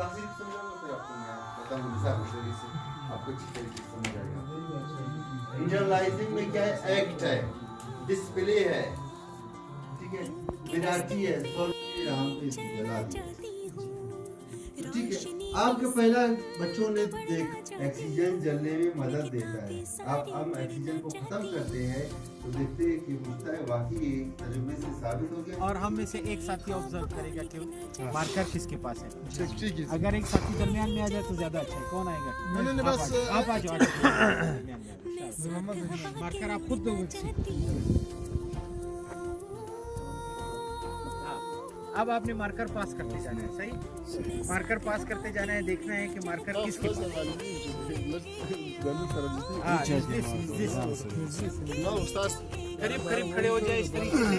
आखिरी समझाऊंगा फिर आपको मैं बताऊंगा मिसाल शरीर से आपको अच्छी तरीके से समझ आएगा। इंटरनलाइजिंग में क्या है, एक्ट है, डिस्प्ले है, ठीक है, विराटी है, राम पे जला दिया, ठीक है। आपके पहला बच्चों ने देख ऑक्सीजन जलने में मदद देता है, आप हम ऑक्सीजन को खत्म करते हैं तो देखते हैं कि होता है वाकई तजुर्बे से साबित हो गया। और हम में से एक साथी ऑब्जर्व करेगा कि मार्कर किसके पास है। अगर एक साथी दरमियान में आ जाए तो ज्यादा अच्छा है। कौन आएगा? आप आ जाओ। मार्कर आप खुद दोगे। अब आपने मार्कर पास करते जाना है, सही? मार्कर पास करते जाना है, देखना है कि मार्कर किसके पास है। करीब करीब खड़े हो जाए इस तरीके से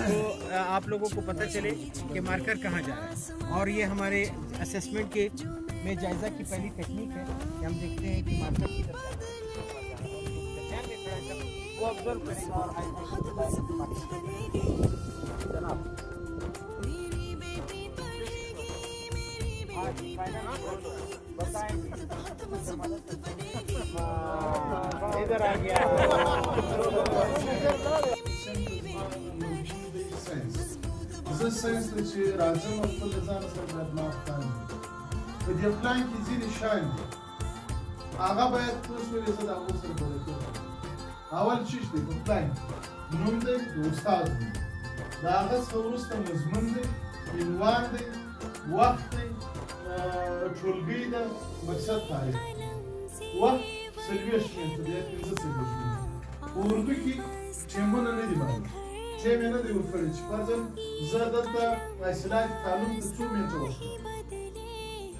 तो आप लोगों को पता चले कि मार्कर कहाँ जा रहा है। और ये हमारे असेसमेंट के में जायजा की पहली टेक्निक है कि हम देखते हैं कि मार्कर किधर जा रहा है, वो ऑब्जर्व करेगा और जनाब इधर आ गया। زه ساينس چې راځم خپل ځان سره باید ما افغان په دې پلان کې ځینې شیان دي هغه باید اوس ولې زه د هغو سره بلد کړم. اول چیز دی په پلان نوم دی د استاد دی، د هغه څخه وروسته مضمون دی، عنوان دی، وخت دی، ټولګی ده، مقصد تاریخ. وخت څلوېښت منټه دی، 15 منټه. په اردو کې ټیمونه نه دي معلوم، ټیم یې نه دی ورکړی چې فرضاً زه دلته اصلاحي تعلیم ته څو منټه وکړم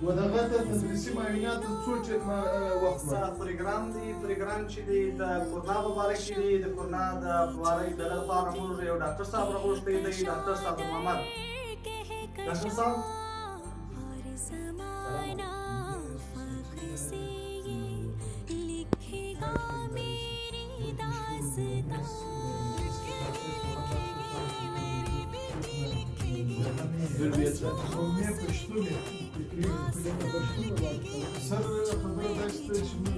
و دغه ته تدریسي معاینات ته څو وخت پروګرام دی. پروګرام چې دی د کرونا په باره کې دی، د کرونا د باره د لپاره موږ یو ډاکټر صاحب راغوښتی دی، ډاکټر صاحب محمد. ډاکټر صاحب قومي پښتون سر خبره دا چې موږ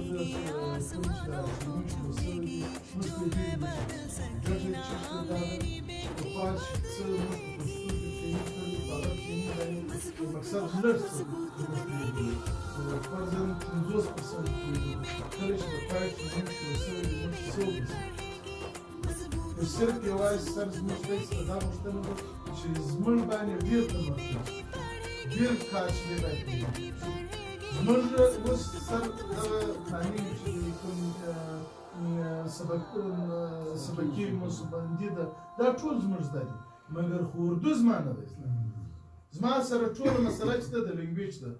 د مقصد لرس فرضاً 50% کله چې د پای کې صرف یوازې سر زموږ دی څخه دا غوښتنه ده چې زموږ باندې ډېر تمرکز ډېر کار چې دی باید وکړي. زموږ اوس سر دغه پلانینګ چې کوم سبکي موسمبندي ده دا ټول زموږ زده دي، مګر خو اردو زما نه دی. زما سره ټوله مسله چې ده د لینګویج ده.